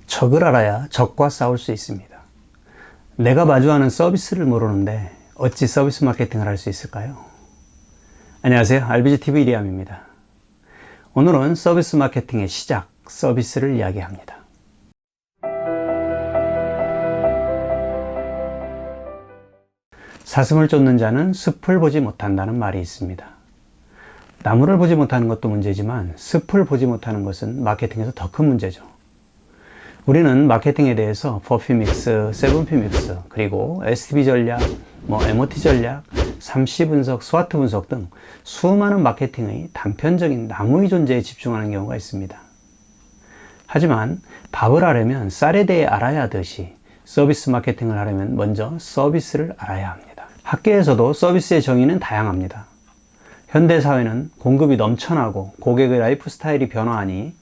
적을 알아야 적과 싸울 수 있습니다. 내가 마주하는 서비스를 모르는데 어찌 서비스 마케팅을 할 수 있을까요? 안녕하세요. RBGTV 이리암입니다. 오늘은 서비스 마케팅의 시작, 서비스를 이야기합니다. 사슴을 쫓는 자는 숲을 보지 못한다는 말이 있습니다. 나무를 보지 못하는 것도 문제지만 숲을 보지 못하는 것은 마케팅에서 더 큰 문제죠. 우리는 마케팅에 대해서 4P 믹스, 7P 믹스, 그리고 STB 전략, MOT 전략, 3C 분석, 스와트 분석 등 수많은 마케팅의 단편적인 나무의 존재에 집중하는 경우가 있습니다. 하지만 밥을 하려면 쌀에 대해 알아야 하듯이 서비스 마케팅을 하려면 먼저 서비스를 알아야 합니다. 학계에서도 서비스의 정의는 다양합니다. 현대사회는 공급이 넘쳐나고 고객의 라이프 스타일이 변화하니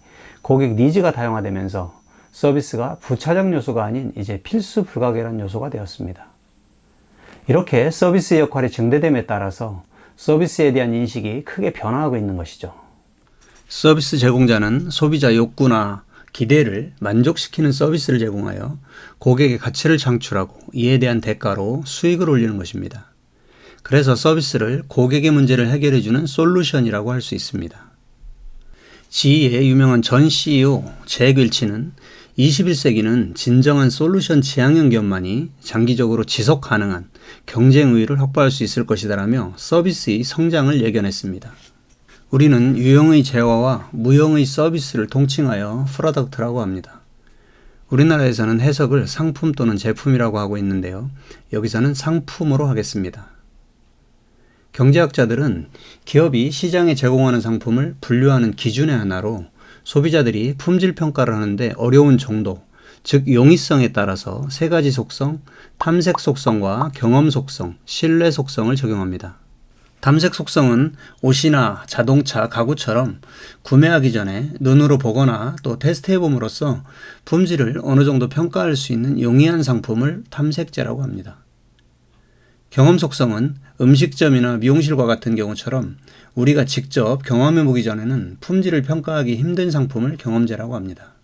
고객 니즈가 다양화되면서 서비스가 부차적 요소가 아닌 이제 필수 불가결한 요소가 되었습니다. 이렇게 서비스의 역할이 증대됨에 따라서 서비스에 대한 인식이 크게 변화하고 있는 것이죠. 서비스 제공자는 소비자 욕구나 기대를 만족시키는 서비스를 제공하여 고객의 가치를 창출하고 이에 대한 대가로 수익을 올리는 것입니다. 그래서 서비스를 고객의 문제를 해결해주는 솔루션이라고 할 수 있습니다. GE의 유명한 전 CEO 잭 윌치는 21세기는 진정한 솔루션 지향형 기업만이 장기적으로 지속 가능한 경쟁 우위를 확보할 수 있을 것이다라며 서비스의 성장을 예견했습니다. 우리는 유형의 재화와 무형의 서비스를 통칭하여 프로덕트라고 합니다. 우리나라에서는 해석을 상품 또는 제품이라고 하고 있는데요. 여기서는 상품으로 하겠습니다. 경제학자들은 기업이 시장에 제공하는 상품을 분류하는 기준의 하나로 소비자들이 품질 평가를 하는데 어려운 정도, 즉 용이성에 따라서 세 가지 속성, 탐색 속성과 경험 속성, 신뢰 속성을 적용합니다. 탐색 속성은 옷이나 자동차, 가구처럼 구매하기 전에 눈으로 보거나 또 테스트해봄으로써 품질을 어느 정도 평가할 수 있는 용이한 상품을 탐색제라고 합니다. 경험 속성은 음식점이나 미용실과 같은 경우처럼 우리가 직접 경험해보기 전에는 품질을 평가하기 힘든 상품을 경험제라고 합니다.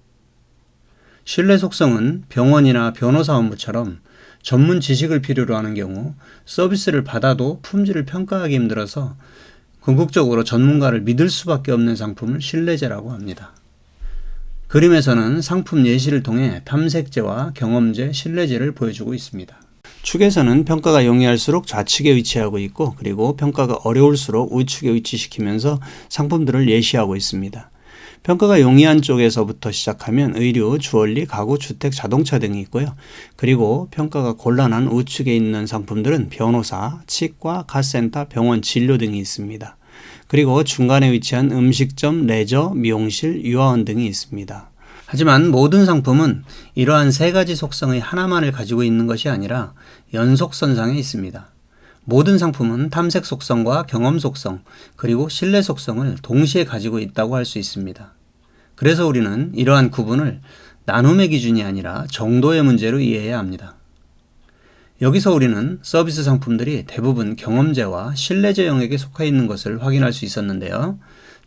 신뢰 속성은 병원이나 변호사 업무처럼 전문 지식을 필요로 하는 경우 서비스를 받아도 품질을 평가하기 힘들어서 궁극적으로 전문가를 믿을 수밖에 없는 상품을 신뢰제라고 합니다. 그림에서는 상품 예시를 통해 탐색제와 경험제, 신뢰제를 보여주고 있습니다. 축에서는 평가가 용이할수록 좌측에 위치하고 있고 그리고 평가가 어려울수록 우측에 위치시키면서 상품들을 예시하고 있습니다. 평가가 용이한 쪽에서부터 시작하면 의류, 주얼리, 가구, 주택, 자동차 등이 있고요. 그리고 평가가 곤란한 우측에 있는 상품들은 변호사, 치과, 카센터, 병원, 진료 등이 있습니다. 그리고 중간에 위치한 음식점, 레저, 미용실, 유아원 등이 있습니다. 하지만 모든 상품은 이러한 세 가지 속성의 하나만을 가지고 있는 것이 아니라 연속선상에 있습니다. 모든 상품은 탐색 속성과 경험 속성, 그리고 신뢰 속성을 동시에 가지고 있다고 할 수 있습니다. 그래서 우리는 이러한 구분을 나눔의 기준이 아니라 정도의 문제로 이해해야 합니다. 여기서 우리는 서비스 상품들이 대부분 경험제와 신뢰제 영역에 속해 있는 것을 확인할 수 있었는데요.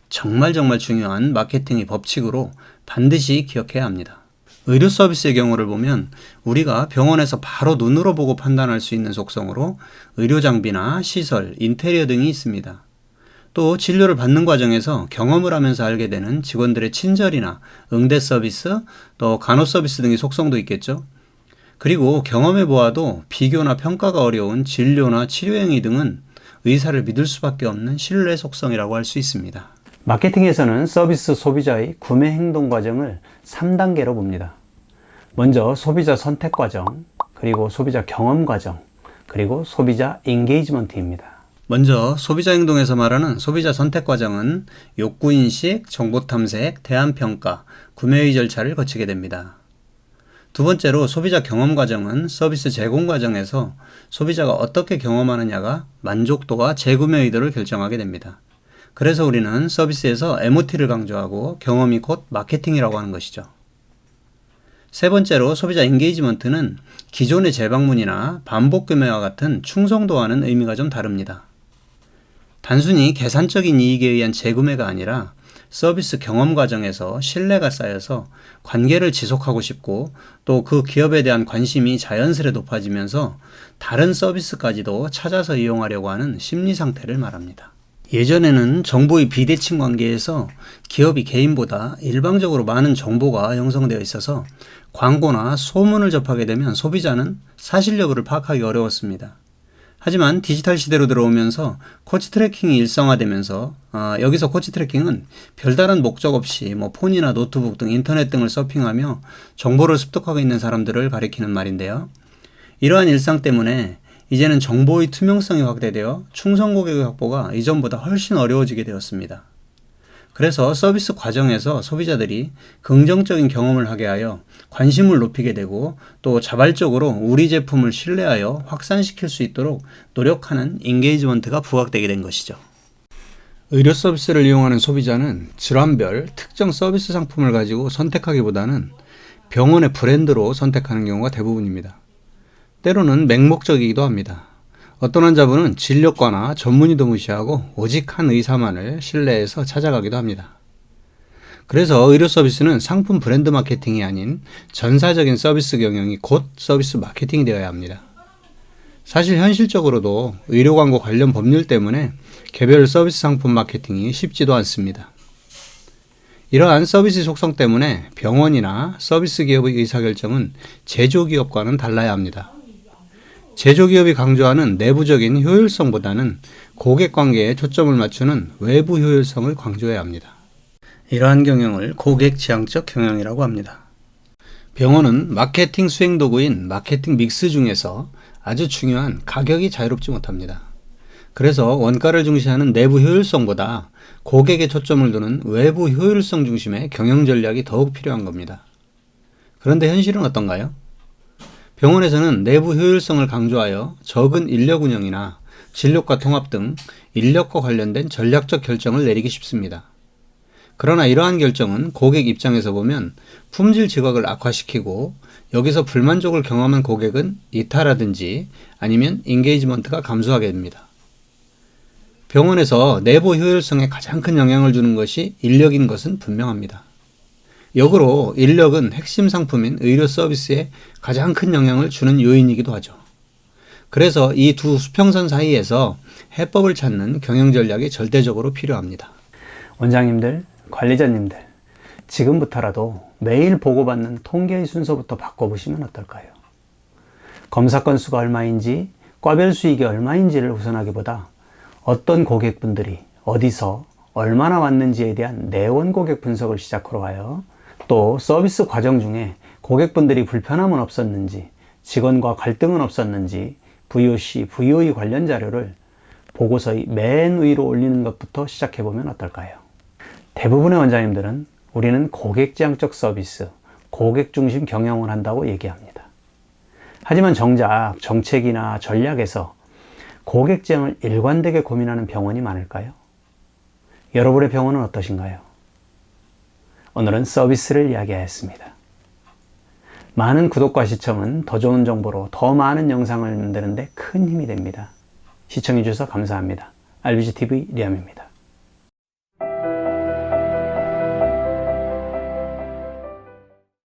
정말 중요한 마케팅의 법칙으로 반드시 기억해야 합니다. 의료 서비스의 경우를 보면 우리가 병원에서 바로 눈으로 보고 판단할 수 있는 속성으로 의료 장비나 시설, 인테리어 등이 있습니다. 또 진료를 받는 과정에서 경험을 하면서 알게 되는 직원들의 친절이나 응대 서비스, 또 간호 서비스 등의 속성도 있겠죠. 그리고 경험해 보아도 비교나 평가가 어려운 진료나 치료 행위 등은 의사를 믿을 수밖에 없는 신뢰 속성이라고 할 수 있습니다. 마케팅에서는 서비스 소비자의 구매 행동 과정을 3단계로 봅니다. 먼저 소비자 선택 과정, 그리고 소비자 경험 과정, 그리고 소비자 인게이지먼트입니다. 먼저 소비자 행동에서 말하는 소비자 선택 과정은 욕구 인식, 정보 탐색, 대안 평가, 구매의 절차를 거치게 됩니다. 두 번째로 소비자 경험 과정은 서비스 제공 과정에서 소비자가 어떻게 경험하느냐가 만족도와 재구매 의도를 결정하게 됩니다. 그래서 우리는 서비스에서 MOT를 강조하고 경험이 곧 마케팅이라고 하는 것이죠. 세 번째로 소비자 인게이지먼트는 기존의 재방문이나 반복 구매와 같은 충성도와는 의미가 좀 다릅니다. 단순히 계산적인 이익에 의한 재구매가 아니라 서비스 경험 과정에서 신뢰가 쌓여서 관계를 지속하고 싶고 또 그 기업에 대한 관심이 자연스레 높아지면서 다른 서비스까지도 찾아서 이용하려고 하는 심리 상태를 말합니다. 예전에는 정보의 비대칭 관계에서 기업이 개인보다 일방적으로 많은 정보가 형성되어 있어서 광고나 소문을 접하게 되면 소비자는 사실 여부를 파악하기 어려웠습니다. 하지만 디지털 시대로 들어오면서 코치 트래킹이 일상화되면서 여기서 코치 트래킹은 별다른 목적 없이 폰이나 노트북 등 인터넷 등을 서핑하며 정보를 습득하고 있는 사람들을 가리키는 말인데요. 이러한 일상 때문에 이제는 정보의 투명성이 확대되어 충성 고객의 확보가 이전보다 훨씬 어려워지게 되었습니다. 그래서 서비스 과정에서 소비자들이 긍정적인 경험을 하게 하여 관심을 높이게 되고 또 자발적으로 우리 제품을 신뢰하여 확산시킬 수 있도록 노력하는 인게이지먼트가 부각되게 된 것이죠. 의료 서비스를 이용하는 소비자는 질환별 특정 서비스 상품을 가지고 선택하기보다는 병원의 브랜드로 선택하는 경우가 대부분입니다. 때로는 맹목적이기도 합니다. 어떤 환자분은 진료과나 전문의도 무시하고 오직 한 의사만을 신뢰해서 찾아가기도 합니다. 그래서 의료 서비스는 상품 브랜드 마케팅이 아닌 전사적인 서비스 경영이 곧 서비스 마케팅이 되어야 합니다. 사실 현실적으로도 의료 광고 관련 법률 때문에 개별 서비스 상품 마케팅이 쉽지도 않습니다. 이러한 서비스 속성 때문에 병원이나 서비스 기업의 의사결정은 제조기업과는 달라야 합니다. 제조기업이 강조하는 내부적인 효율성보다는 고객관계에 초점을 맞추는 외부 효율성을 강조해야 합니다. 이러한 경영을 고객지향적 경영이라고 합니다. 병원은 마케팅 수행 도구인 마케팅 믹스 중에서 아주 중요한 가격이 자유롭지 못합니다. 그래서 원가를 중시하는 내부 효율성보다 고객에 초점을 두는 외부 효율성 중심의 경영 전략이 더욱 필요한 겁니다. 그런데 현실은 어떤가요? 병원에서는 내부 효율성을 강조하여 적은 인력 운영이나 진료과 통합 등 인력과 관련된 전략적 결정을 내리기 쉽습니다. 그러나 이러한 결정은 고객 입장에서 보면 품질 지각을 악화시키고 여기서 불만족을 경험한 고객은 이탈하든지 아니면 인게이지먼트가 감소하게 됩니다. 병원에서 내부 효율성에 가장 큰 영향을 주는 것이 인력인 것은 분명합니다. 역으로 인력은 핵심 상품인 의료 서비스에 가장 큰 영향을 주는 요인이기도 하죠. 그래서 이 두 수평선 사이에서 해법을 찾는 경영 전략이 절대적으로 필요합니다. 원장님들, 관리자님들, 지금부터라도 매일 보고받는 통계의 순서부터 바꿔보시면 어떨까요? 검사 건수가 얼마인지, 과별 수익이 얼마인지를 우선하기보다 어떤 고객분들이 어디서 얼마나 왔는지에 대한 내원 고객 분석을 시작으로 하여 또 서비스 과정 중에 고객분들이 불편함은 없었는지, 직원과 갈등은 없었는지 VOC, VOE 관련 자료를 보고서의 맨 위로 올리는 것부터 시작해보면 어떨까요? 대부분의 원장님들은 우리는 고객지향적 서비스, 고객 중심 경영을 한다고 얘기합니다. 하지만 정작 정책이나 전략에서 고객지향을 일관되게 고민하는 병원이 많을까요? 여러분의 병원은 어떠신가요? 오늘은 서비스를 이야기하였습니다. 많은 구독과 시청은 더 좋은 정보로 더 많은 영상을 만드는 데 큰 힘이 됩니다. 시청해주셔서 감사합니다. RBGTV 리암입니다.